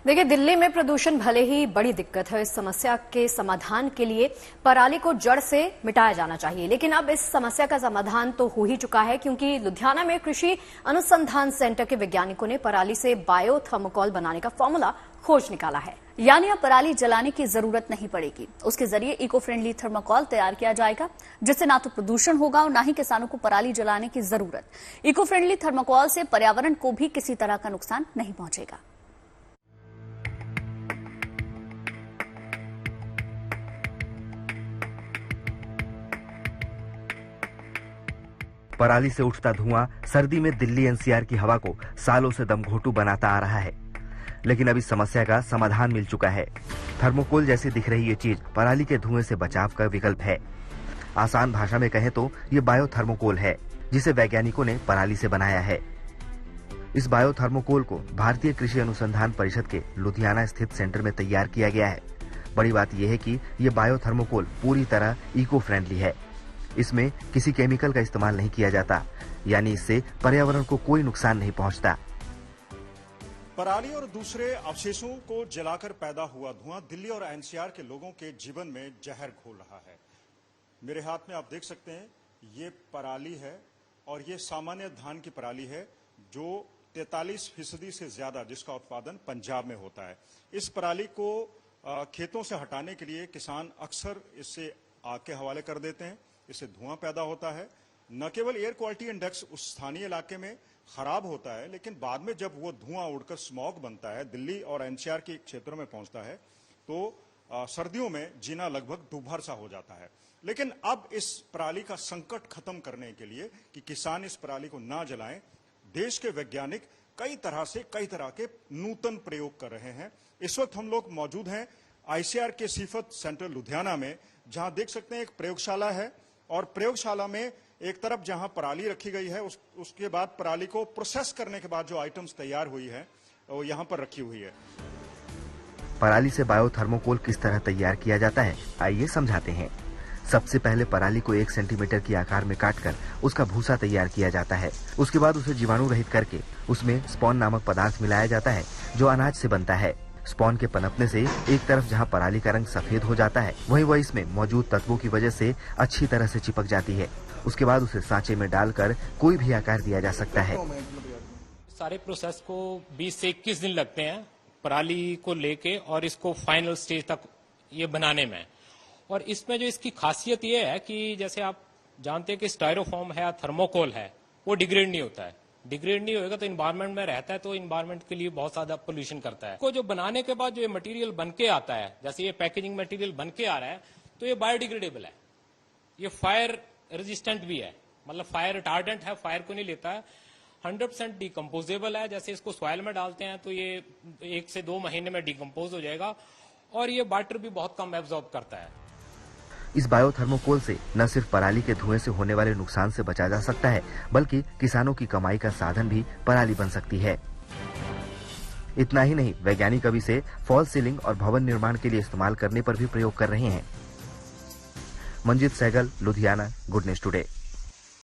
देखिए, दिल्ली में प्रदूषण भले ही बड़ी दिक्कत है, इस समस्या के समाधान के लिए पराली को जड़ से मिटाया जाना चाहिए। लेकिन अब इस समस्या का समाधान तो हो ही चुका है, क्योंकि लुधियाना में कृषि अनुसंधान सेंटर के वैज्ञानिकों ने पराली से बायोथर्मोकोल बनाने का फॉर्मूला खोज निकाला है। यानी अब पराली जलाने की जरूरत नहीं पड़ेगी। उसके जरिए इको फ्रेंडली थर्मोकोल तैयार किया जाएगा, जिससे ना तो प्रदूषण होगा और ना ही किसानों को पराली जलाने की जरूरत। इको फ्रेंडली थर्मोकोल से पर्यावरण को भी किसी तरह का नुकसान नहीं पहुंचेगा। पराली से उठता धुआं सर्दी में दिल्ली एनसीआर की हवा को सालों से दमघोंटू बनाता आ रहा है, लेकिन अब इस समस्या का समाधान मिल चुका है। थर्मोकोल जैसी दिख रही ये चीज पराली के धुएं से बचाव का विकल्प है। आसान भाषा में कहें तो ये बायोथर्मोकोल है, जिसे वैज्ञानिकों ने पराली से बनाया है। इस बायोथर्मोकोल को भारतीय कृषि अनुसंधान परिषद के लुधियाना स्थित सेंटर में तैयार किया गया है। बड़ी बात यह है कि ये बायोथर्मोकोल पूरी तरह इको फ्रेंडली है। इसमें किसी केमिकल का इस्तेमाल नहीं किया जाता, यानी इससे पर्यावरण को कोई नुकसान नहीं पहुंचता। पराली और दूसरे अवशेषों को जलाकर पैदा हुआ धुआं दिल्ली और एनसीआर के लोगों के जीवन में जहर घोल रहा है। मेरे हाथ में आप देख सकते हैं, ये पराली है और ये सामान्य धान की पराली है, जो 43% से ज्यादा जिसका उत्पादन पंजाब में होता है। इस पराली को खेतों से हटाने के लिए किसान अक्सर इससे आग के हवाले कर देते हैं। इससे धुआं पैदा होता है। न केवल एयर क्वालिटी इंडेक्स उस स्थानीय इलाके में खराब होता है, लेकिन बाद में जब वो धुआं उड़कर स्मॉग बनता है, दिल्ली और एनसीआर के क्षेत्रों में पहुंचता है, तो सर्दियों में जीना लगभग दुभर सा हो जाता है। लेकिन अब इस पराली का संकट खत्म करने के लिए कि किसान इस पराली को ना जलाएं, देश के वैज्ञानिक कई तरह के नूतन प्रयोग कर रहे हैं। इस वक्त हम लोग मौजूद हैं आईसीआर के सिफत सेंटर लुधियाना में, जहां देख सकते हैं एक प्रयोगशाला है और प्रयोगशाला में एक तरफ जहां पराली रखी गई है, उसके बाद पराली को प्रोसेस करने के बाद जो आइटम्स तैयार हुई है वो यहां पर रखी हुई है। पराली से बायोथर्मोकोल किस तरह तैयार किया जाता है, आइए समझाते हैं। सबसे पहले पराली को 1 सेंटीमीटर की आकार में काटकर उसका भूसा तैयार किया जाता है। उसके बाद उसे जीवाणु रहित करके उसमें स्पॉन नामक पदार्थ मिलाया जाता है, जो अनाज से बनता है। स्पॉन के पनपने से एक तरफ जहां पराली का रंग सफेद हो जाता है, वहीं वह इसमें मौजूद तत्वों की वजह से अच्छी तरह से चिपक जाती है। उसके बाद उसे सांचे में डालकर कोई भी आकार दिया जा सकता है। सारे प्रोसेस को 20 से 21 दिन लगते हैं पराली को लेके और इसको फाइनल स्टेज तक ये बनाने में। और इसमें जो इसकी खासियत ये है कि जैसे आप जानते हैं कि स्टायरोफॉर्म है, थर्मोकोल है, वो डिग्रेड नहीं होता है। डिग्रेड नहीं होगा तो इन्वायरमेंट में रहता है, तो इन्वायरमेंट के लिए बहुत ज्यादा पोल्यूशन करता है। को जो बनाने के बाद जो ये मटेरियल बन के आता है, जैसे ये पैकेजिंग मटेरियल बन के आ रहा है, तो ये बायोडिग्रेडेबल है। ये फायर रेजिस्टेंट भी है, मतलब फायर रिटार्डेंट है, फायर को नहीं लेता है। 100% डिकम्पोजेबल है। जैसे इसको सॉइल में डालते हैं तो ये 1 से 2 महीने में डिकम्पोज हो जाएगा और ये वाटर भी बहुत कम एब्जॉर्ब करता है। इस बायोथर्मोकोल से न सिर्फ पराली के धुएं से होने वाले नुकसान से बचा जा सकता है, बल्कि किसानों की कमाई का साधन भी पराली बन सकती है। इतना ही नहीं, वैज्ञानिक अब इसे फॉल सीलिंग और भवन निर्माण के लिए इस्तेमाल करने पर भी प्रयोग कर रहे हैं। Manjeet Sehgal, Ludhiana, good news today.